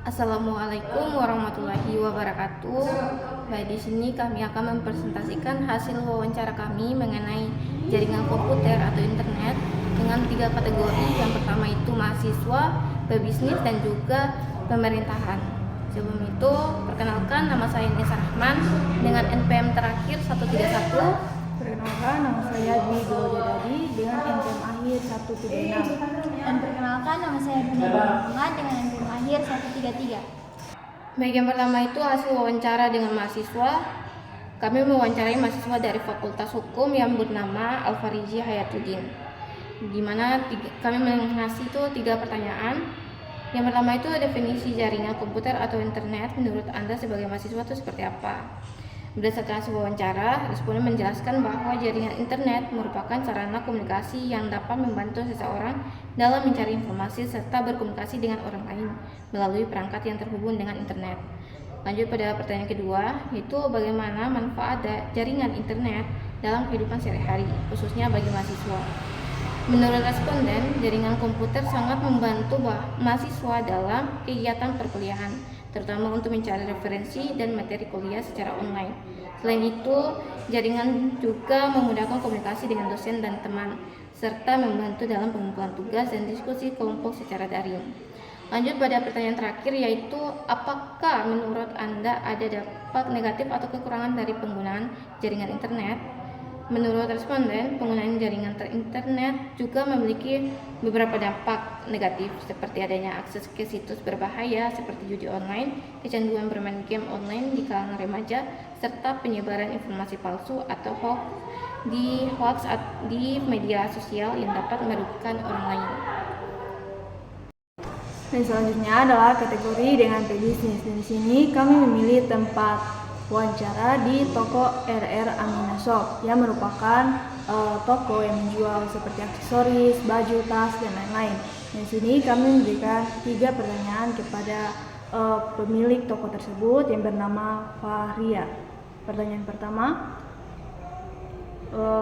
Assalamualaikum warahmatullahi wabarakatuh. Baik, di sini kami akan mempresentasikan hasil wawancara kami mengenai jaringan komputer atau internet dengan 3 kategori. Yang pertama itu mahasiswa, pebisnis, dan juga pemerintahan. Sebelum itu, perkenalkan, nama saya Nisa Rahman dengan NPM terakhir 131. Perkenalkan, nama saya Dwi Dodi dengan NPM akhir 136. Dan perkenalkan, nama saya Bunda Muhammad dengan NPM akhir 133. Baik, yang pertama itu hasil wawancara dengan mahasiswa. Kami mewawancarai mahasiswa dari Fakultas Hukum yang bernama Alfarizi Hayatuddin, di mana kami mengasih itu 3 pertanyaan. Yang pertama itu definisi jaringan komputer atau internet menurut Anda sebagai mahasiswa itu seperti apa? Berdasarkan hasil wawancara, responden menjelaskan bahwa jaringan internet merupakan sarana komunikasi yang dapat membantu seseorang dalam mencari informasi serta berkomunikasi dengan orang lain melalui perangkat yang terhubung dengan internet. Lanjut pada pertanyaan kedua, yaitu bagaimana manfaat jaringan internet dalam kehidupan sehari-hari, khususnya bagi mahasiswa. Menurut responden, jaringan komputer sangat membantu mahasiswa dalam kegiatan perkuliahan, terutama untuk mencari referensi dan materi kuliah secara online. Selain itu, jaringan juga memudahkan komunikasi dengan dosen dan teman, serta membantu dalam pengumpulan tugas dan diskusi kelompok secara daring. Lanjut pada pertanyaan terakhir, yaitu apakah menurut Anda ada dampak negatif atau kekurangan dari penggunaan jaringan internet? Menurut responden, penggunaan jaringan internet juga memiliki beberapa dampak negatif, seperti adanya akses ke situs berbahaya seperti judi online, kecanduan bermain game online di kalangan remaja, serta penyebaran informasi palsu atau hoax di media sosial yang dapat merugikan orang lain. Dan selanjutnya adalah kategori dengan pebisnis. Di sini kami memilih tempat wawancara di toko RR Amina Shop yang merupakan toko yang menjual seperti aksesoris, baju, tas, dan lain-lain. Di sini kami memberikan 3 pertanyaan kepada pemilik toko tersebut yang bernama Fahria. Pertanyaan pertama,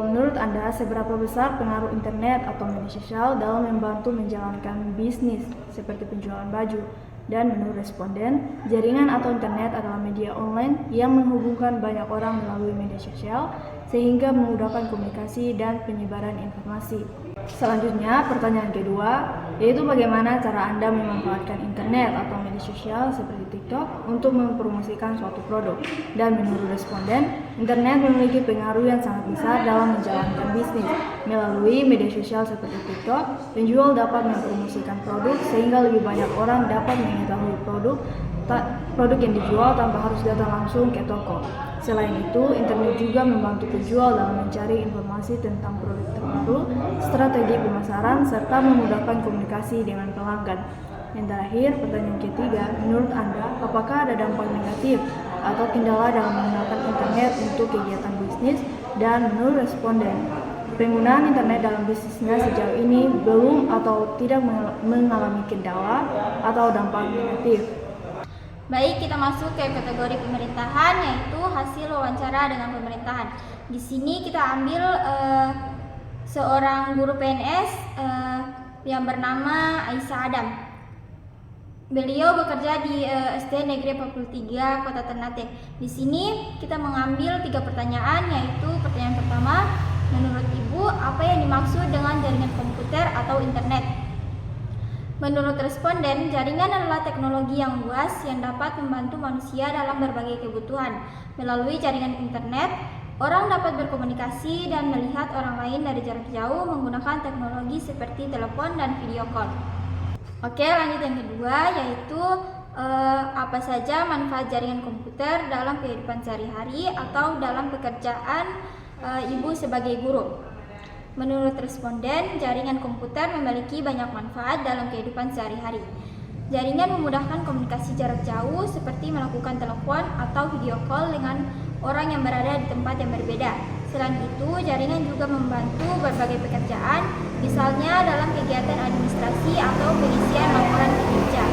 menurut Anda seberapa besar pengaruh internet atau media sosial dalam membantu menjalankan bisnis seperti penjualan baju? Dan menurut responden, jaringan atau internet adalah media online yang menghubungkan banyak orang melalui media sosial sehingga memudahkan komunikasi dan penyebaran informasi. Selanjutnya, pertanyaan kedua, yaitu bagaimana cara Anda memanfaatkan internet atau media sosial seperti TikTok untuk mempromosikan suatu produk. Dan menurut responden, internet memiliki pengaruh yang sangat besar dalam menjalankan bisnis. Melalui media sosial seperti TikTok, penjual dapat mempromosikan produk sehingga lebih banyak orang dapat mengetahui produk yang dijual tanpa harus datang langsung ke toko. Selain itu, internet juga membantu penjual dalam mencari informasi tentang produk terbaru, strategi pemasaran, serta memudahkan komunikasi dengan pelanggan. Yang terakhir, pertanyaan ketiga, menurut Anda, apakah ada dampak negatif atau kendala dalam menggunakan internet untuk kegiatan bisnis? Dan menurut responden, penggunaan internet dalam bisnisnya sejauh ini belum atau tidak mengalami kendala atau dampak negatif. Baik, kita masuk ke kategori pemerintahan, yaitu hasil wawancara dengan pemerintahan. Di sini kita ambil seorang guru PNS yang bernama Aisyah Adam. Beliau bekerja di SD Negeri 43 Kota Ternate. Di sini kita mengambil 3 pertanyaan, yaitu pertanyaan pertama, menurut Ibu apa yang dimaksud dengan jaringan komputer atau internet? Menurut responden, jaringan adalah teknologi yang luas yang dapat membantu manusia dalam berbagai kebutuhan. Melalui jaringan internet, orang dapat berkomunikasi dan melihat orang lain dari jarak jauh menggunakan teknologi seperti telepon dan video call. Oke, lanjut yang kedua, yaitu apa saja manfaat jaringan komputer dalam kehidupan sehari-hari atau dalam pekerjaan Ibu sebagai guru. Menurut responden, jaringan komputer memiliki banyak manfaat dalam kehidupan sehari-hari. Jaringan memudahkan komunikasi jarak jauh seperti melakukan telepon atau video call dengan orang yang berada di tempat yang berbeda. Selain itu, jaringan juga membantu berbagai pekerjaan, misalnya dalam kegiatan administrasi atau pengisian laporan kinerja.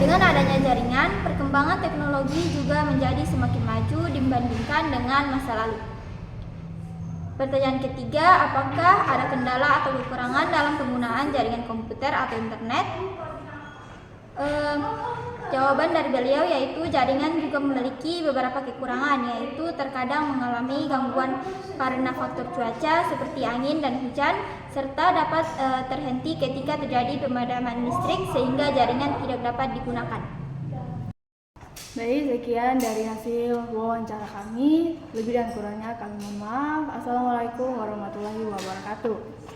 Dengan adanya jaringan, perkembangan teknologi juga menjadi semakin maju dibandingkan dengan masa lalu. Pertanyaan ketiga, apakah ada kendala atau kekurangan dalam penggunaan jaringan komputer atau internet? Jawaban dari beliau yaitu jaringan juga memiliki beberapa kekurangan, yaitu terkadang mengalami gangguan karena faktor cuaca seperti angin dan hujan, serta dapat terhenti ketika terjadi pemadaman listrik sehingga jaringan tidak dapat digunakan. Baik, sekian dari hasil wawancara kami. Lebih dan kurangnya kami mohon maaf. Assalamualaikum warahmatullahi wabarakatuh.